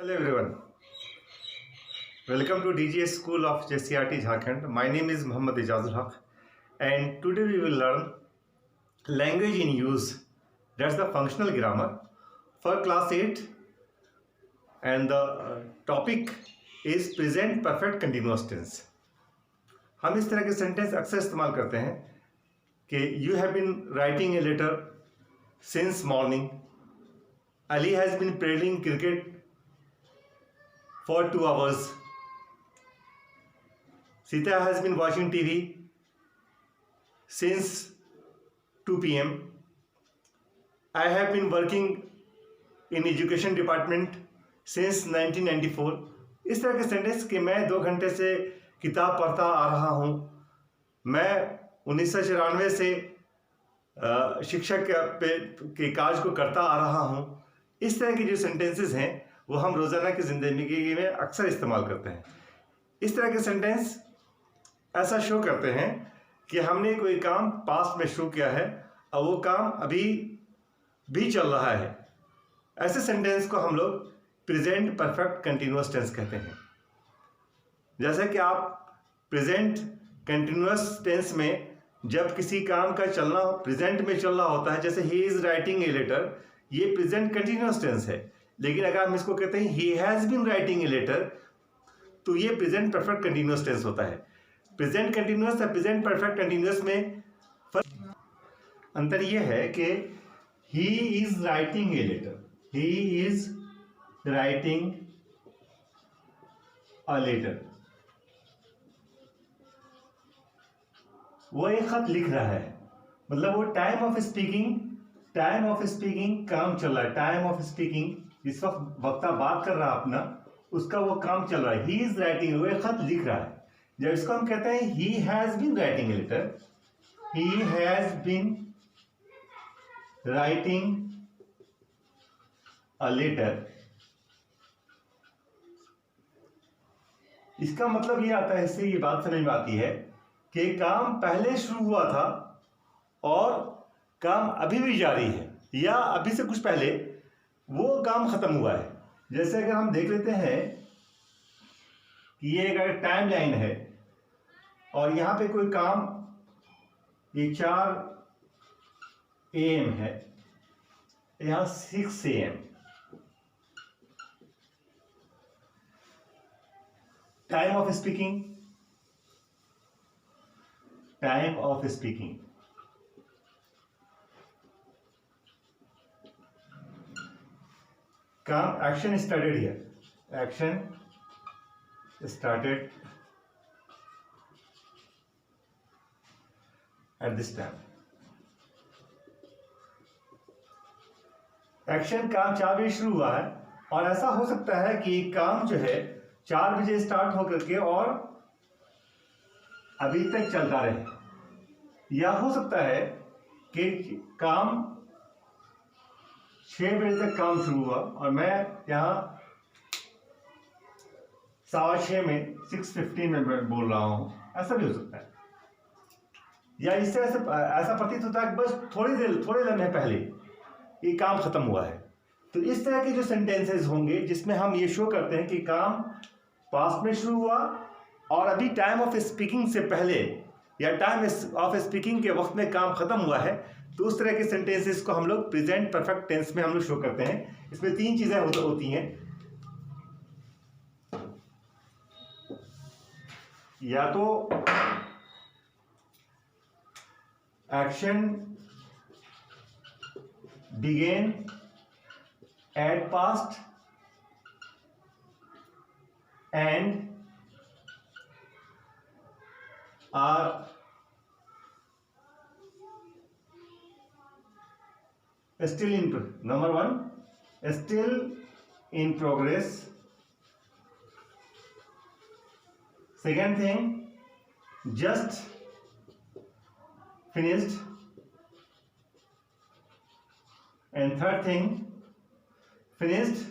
Hello everyone. Welcome to DGS School of JCRT Jharkhand. My name is Muhammad Ijazul Haq and today we will learn language in use, that's the functional grammar for class 8 and the topic is present perfect continuous tense. हम इस तरह के sentence अक्सर इस्तेमाल करते हैं कि you have been writing a letter since morning. Ali has been playing cricket for 2 hours. Sita has been watching TV since 2 p.m. I have been working in education department since 1994. इस तरह के sentence कि मैं 2 घंटे से किताब पढ़ता आ रहा हूँ, मैं 1994 से शिक्षक के कार्य को करता आ रहा हूँ. इस तरह के जो सेंटेंसेस हैं वो हम रोज़ाना की ज़िंदगी में अक्सर इस्तेमाल करते हैं. इस तरह के सेंटेंस ऐसा शो करते हैं कि हमने कोई काम पास्ट में शुरू किया है और वो काम अभी भी चल रहा है. ऐसे सेंटेंस को हम लोग प्रेजेंट परफेक्ट कंटिन्यूअस टेंस कहते हैं. जैसा कि आप प्रेजेंट कंटिन्यूअस टेंस में जब किसी काम का चलना प्रेजेंट में चल रहा होता है, जैसे he is writing a letter, ये प्रेजेंट कंटिन्यूअस टेंस है. लेकिन अगर हम इसको कहते हैं he has been writing a letter, तो ये प्रेजेंट परफेक्ट कंटिन्यूअस टेंस होता है. प्रेजेंट कंटिन्यूअस और प्रेजेंट परफेक्ट कंटिन्यूअस में अंतर ये है कि he is writing a letter, he is writing a letter, वो एक खत लिख रहा है. मतलब वो टाइम ऑफ स्पीकिंग काम चल रहा है. टाइम ऑफ स्पीकिंग, जिस वक्त वक्ता बात कर रहा है अपना, उसका वो काम चल रहा है. ही इज राइटिंग, वो एक खत लिख रहा है. जब इसको हम कहते हैं he has been writing a letter, he has been writing a letter, इसका मतलब ये आता है, इससे ये बात समझ में आती है कि काम पहले शुरू हुआ था और काम अभी भी जारी है, या अभी से कुछ पहले वो काम खत्म हुआ है. जैसे अगर हम देख लेते हैं कि ये एक टाइम लाइन है और यहाँ पे कोई काम, ये 4 AM है, यहाँ 6 AM. टाइम ऑफ स्पीकिंग काम action started here, action started at this time. Action काम 4 बजे शुरू हुआ है और ऐसा हो सकता है कि काम जो है 4 बजे स्टार्ट होकर के और अभी तक चलता रहे, या हो सकता है कि काम 6 बजे तक काम शुरू हुआ और मैं यहाँ 6:15 में 6:15 में बोल रहा हूँ. ऐसा भी हो सकता है. या इससे ऐसा प्रतीत होता है कि बस थोड़े लम्हे पहले ये काम खत्म हुआ है. तो इस तरह के जो सेंटेंसेस होंगे जिसमें हम ये शो करते हैं कि काम पास्ट में शुरू हुआ और अभी टाइम ऑफ स्पीकिंग से पहले या टाइम ऑफ स्पीकिंग के वक्त में काम खत्म हुआ है, तो उस तरह के सेंटेंसेस को हम लोग प्रेजेंट परफेक्ट टेंस में हम लोग शो करते हैं. इसमें 3 चीजें होती हैं. या तो action begin at past and are still in, number 1, still in progress. Second thing, just finished. And third thing, finished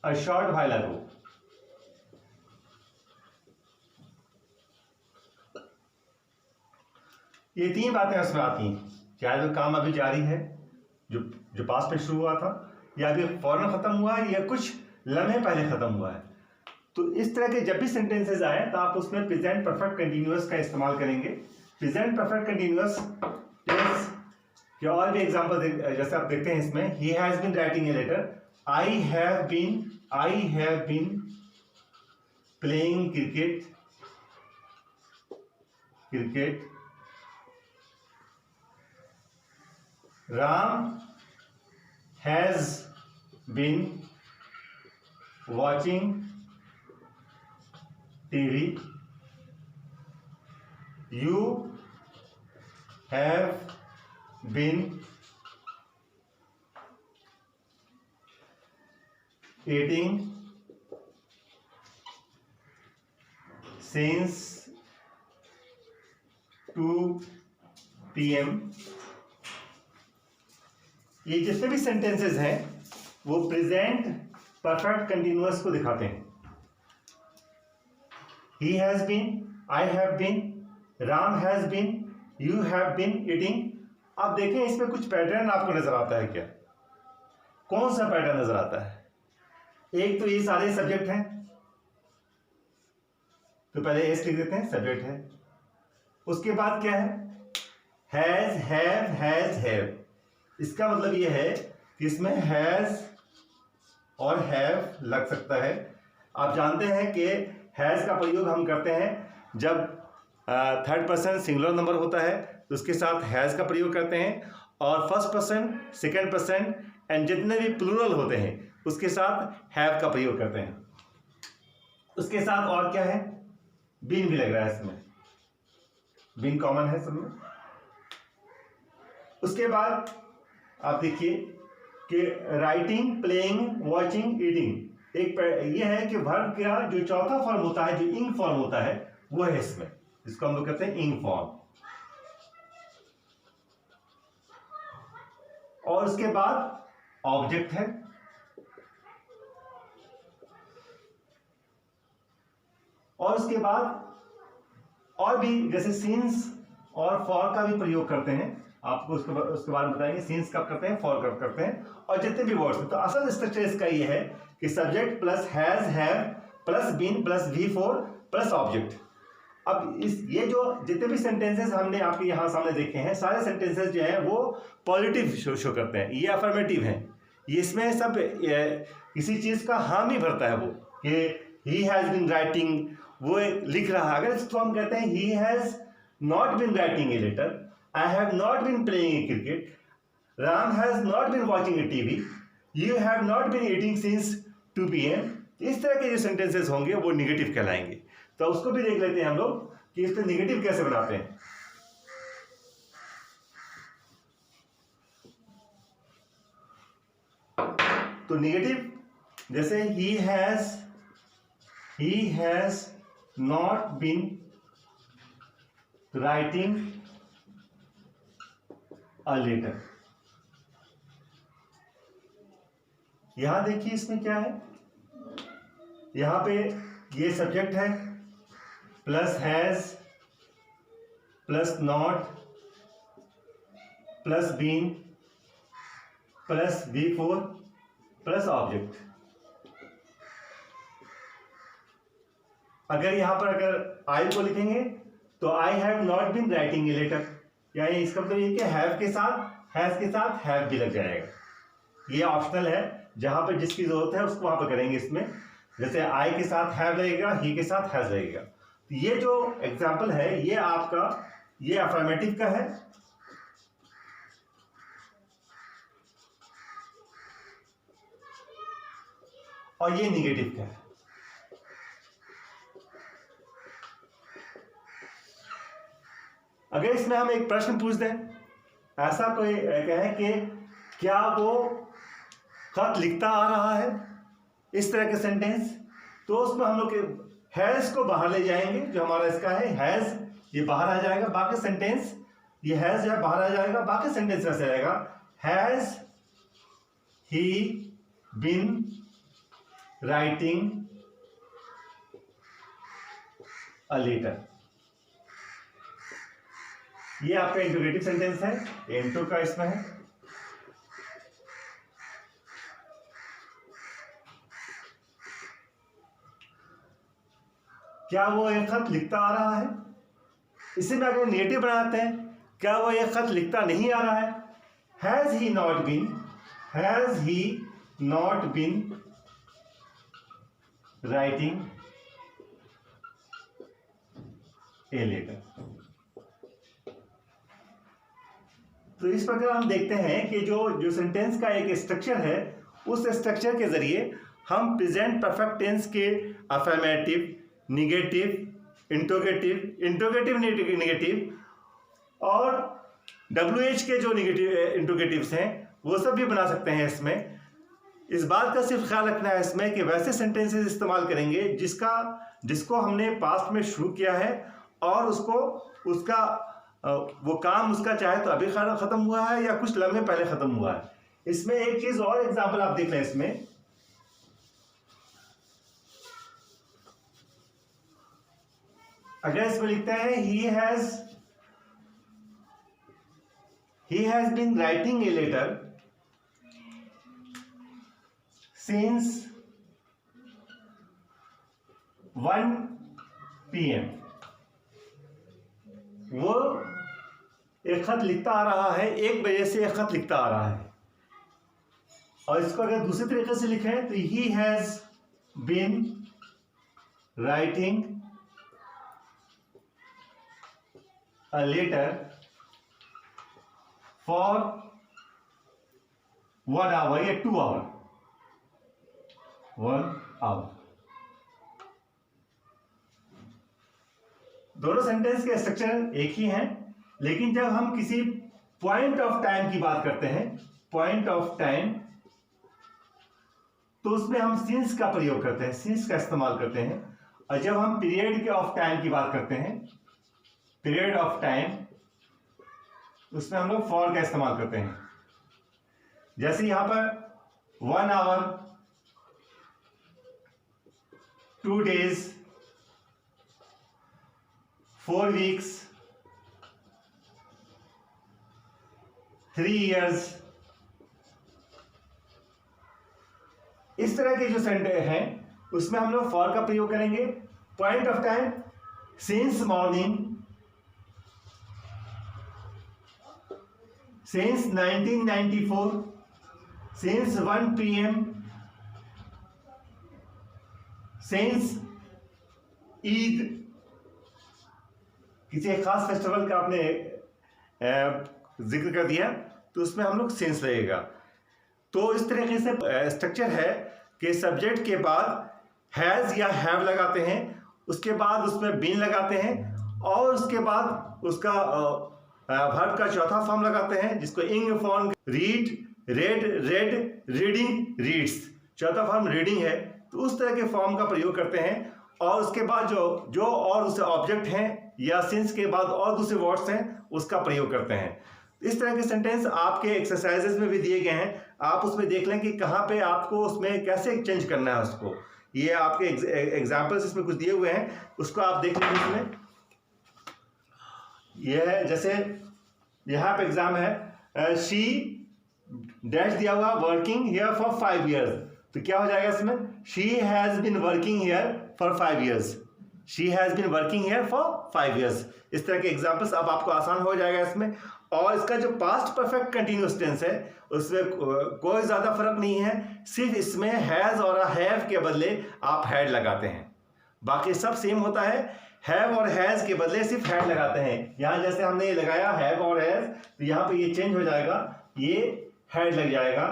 a short while ago. ये 3 बातें उसमें आती हैं. चाहे तो काम अभी जारी है, जो जो पास्ट में शुरू हुआ था, या अभी फौरन खत्म हुआ है, या कुछ लम्हे पहले खत्म हुआ है। तो इस तरह के जब भी सेंटेंसेस आए तो आप उसमें प्रेजेंट परफेक्ट कंटिन्यूअस का इस्तेमाल करेंगे। प्रेजेंट परफेक्ट कंटिन्यूअस के और भी एग्जांपल जैसे आप देखते हैं इसमें, he has been writing a letter, I have been playing cricket, Ram has been watching TV, you have been eating since 2 PM। ये जितने भी सेंटेंसेस हैं वो प्रेजेंट परफेक्ट कंटिन्यूअस को दिखाते हैं। He has been, I have been, Ram has been, you have been eating। आप देखें इसमें कुछ पैटर्न आपको नजर आता है क्या? कौन सा पैटर्न नजर आता है? एक तो ये सारे सब्जेक्ट हैं, तो पहले एस लिख देते हैं, सब्जेक्ट है। उसके बाद क्या है? Has, have. इसका मतलब ये है कि इसमें हैज और हैव लग सकता है। आप जानते हैं कि हैज का प्रयोग हम करते हैं जब थर्ड पर्सन सिंगुलर नंबर होता है तो उसके साथ हैज का प्रयोग करते हैं, और first person, second person and जितने भी प्लूरल होते हैं उसके साथ हैव का प्रयोग करते हैं। उसके साथ और क्या है? बीन भी लग रहा है इसमें, बीन कॉमन है सब में। उसके बाद आप देखिए कि राइटिंग, प्लेइंग, वॉचिंग, ईटिंग, एक ये है कि वर्ब का जो चौथा फॉर्म होता है, जो इंग फॉर्म होता है, वो है इसमें, इसको हम लोग कहते हैं इंग फॉर्म। और उसके बाद ऑब्जेक्ट है, और उसके बाद और भी जैसे सिंस और फॉर का भी प्रयोग करते हैं। आपको उसके बारे में बताएंगे सिंस कब करते हैं, फॉर कब करते हैं, और जितने भी वर्ड्स हैं। तो असल स्ट्रक्चर इसका ये है कि subject plus has, have plus been plus V4 plus object. अब ये जो जितने भी सेंटेंसेस हमने आपके यहाँ सामने देखे हैं, सारे सेंटेंसेस जो हैं वो पॉजिटिव शो करते हैं, ये अफर्मेटिव हैं। ये इसमें सब किसी चीज का हामी भरता है, वो कि ही हैज बीन राइटिंग, वो लिख रहा है। अगर इसको हम कहते हैं he has not been writing a letter, I have not been playing a cricket, Ram has not been watching a TV, you have not been eating since 2 PM। इस तरह के जो सेंटेंसेस होंगे वो निगेटिव कहलाएंगे। तो उसको भी देख लेते हैं हम लोग कि इसको निगेटिव कैसे बनाते हैं। तो निगेटिव जैसे he has not been writing a letter. यहां देखिए इसमें क्या है, यहां पे ये सब्जेक्ट है, plus has plus not plus been plus V4 plus object. अगर यहां पर अगर आई को लिखेंगे तो I have not been writing a letter, यानी इसका मतलब ये कि हैव के साथ हैज के साथ हैव भी लग जाएगा। ये ऑप्शनल है, जहां पर जिसकी जरूरत है उसको वहां पर करेंगे। इसमें जैसे आई के साथ हैव लगेगा, ही के साथ हैज लगेगा। तो ये जो एग्जाम्पल है ये आपका ये अफर्मेटिव का है, और ये निगेटिव का है। अगर इसमें हम एक प्रश्न पूछ दें, ऐसा कोई कहे कि क्या वो खत लिखता आ रहा है, इस तरह के सेंटेंस, तो उसमें हम लोग हैज को बाहर ले जाएंगे। जो हमारा इसका है हैज, ये बाहर आ जाएगा। बाकी सेंटेंस ये हैज जो है बाहर आ जाएगा, बाकी सेंटेंस कैसे आएगा? Has he been writing a letter. ये आपका इंट्रोगेटिव सेंटेंस है, इंट्रो का इसमें है। क्या वो एक खत लिखता आ रहा है? इसी में अगर नेगेटिव बनाते हैं, क्या वो एक खत लिखता नहीं आ रहा है? Has he not been writing a letter. तो इस प्रकार हम देखते हैं कि जो सेंटेंस का एक स्ट्रक्चर है, उस स्ट्रक्चर के जरिए हम प्रेजेंट परफेक्ट टेंस के अफर्मेटिव, निगेटिव, इंट्रोगेटिव नेगेटिव और WH के जो नेगेटिव इंट्रोगेटिव्स हैं वो सब भी बना सकते हैं। इसमें इस बात का सिर्फ ख्याल रखना है इसमें कि वैसे सेंटेंसेस इस्तेमाल करेंगे जिसको हमने पास्ट में शुरू किया है और उसका वो काम उसका चाहे तो अभी खत्म हुआ है या कुछ लम्हे पहले खत्म हुआ है। इसमें एक चीज और एग्जांपल आप देख लें। इसमें अगर इसमें लिखते हैं he has been writing a letter since 1 PM, वो एक खत लिखता आ रहा है, 1 बजे से एक खत लिखता आ रहा है। और इसको अगर दूसरे तरीके से लिखें तो he has been writing a letter for 1 hour या 2 hour, 1 hour। दोनों सेंटेंस के स्ट्रक्चर एक ही हैं, लेकिन जब हम किसी पॉइंट ऑफ टाइम की बात करते हैं, पॉइंट ऑफ टाइम, तो उसमें हम सिंस का प्रयोग करते हैं, सिंस का इस्तेमाल करते हैं। और जब हम पीरियड के ऑफ टाइम की बात करते हैं, पीरियड ऑफ टाइम, उसमें हम लोग फॉर का इस्तेमाल करते हैं। जैसे यहां पर 1 आवर, 2 days, 4 weeks, 3 years, इस तरह के जो सेंटेंस हैं उसमें हम लोग फॉर का प्रयोग करेंगे। Point of time, since morning, since 1994, since 1 PM, since Eid, किसी एक खास फेस्टिवल का आपने जिक्र कर दिया तो उसमें हम लोग सिंस लगेगा। तो इस तरीके से स्ट्रक्चर है कि सब्जेक्ट के बाद हैज या हैव लगाते हैं, उसके बाद उसमें बीन लगाते हैं और उसके बाद उसका वर्ब का चौथा फॉर्म लगाते हैं जिसको इंग form, read, red, red, reading, reads, चौथा फॉर्म रीडिंग है। तो उस तरह के फॉर्म का प्रयोग करते हैं और उसके बाद जो और दूसरे ऑब्जेक्ट हैं या सिंस के बाद और दूसरे वर्ड्स हैं उसका प्रयोग करते हैं। इस तरह के सेंटेंस आपके एक्सरसाइजेज में भी दिए गए हैं, आप उसमें देख लें कि कहाँ पे आपको उसमें कैसे चेंज करना है उसको। ये आपके एग्जाम्पल्स इसमें कुछ दिए हुए हैं, उसको आप देख लेंगे। इसमें यह है, जैसे यहाँ पे एग्जाम है, शी डैश दिया हुआ वर्किंग हियर फॉर 5 years, तो क्या हो जाएगा इसमें? She has been working here for 5 years, she has been working here for 5 years। इस तरह के एग्जाम्पल्स अब आपको आसान हो जाएगा इसमें। और इसका जो पास्ट परफेक्ट कंटिन्यूअस टेंस है उसमें कोई ज़्यादा फर्क नहीं है, सिर्फ इसमें हैज़ और हैव के बदले आप हैड लगाते हैं, बाकी सब सेम होता है। हैव और हैज़ के बदले सिर्फ हैड लगाते हैं। यहाँ जैसे हमने ये लगाया हैव और हैज़, तो यहाँ पे ये चेंज हो जाएगा, ये हैड लग जाएगा।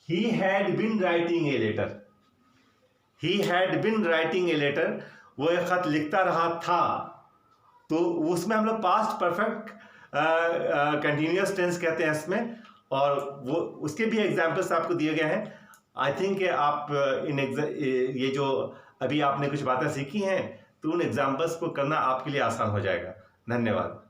He had been writing a letter, he had been writing a letter, वो एक खत लिखता रहा था, तो उसमें हम लोग पास्ट परफेक्ट कंटिन्यूअस टेंस कहते हैं इसमें। और वो उसके भी एग्जाम्पल्स आपको दिए गए हैं। आई थिंक आप ये जो अभी आपने कुछ बातें सीखी हैं तो उन एग्जाम्पल्स को करना आपके लिए आसान हो जाएगा। धन्यवाद।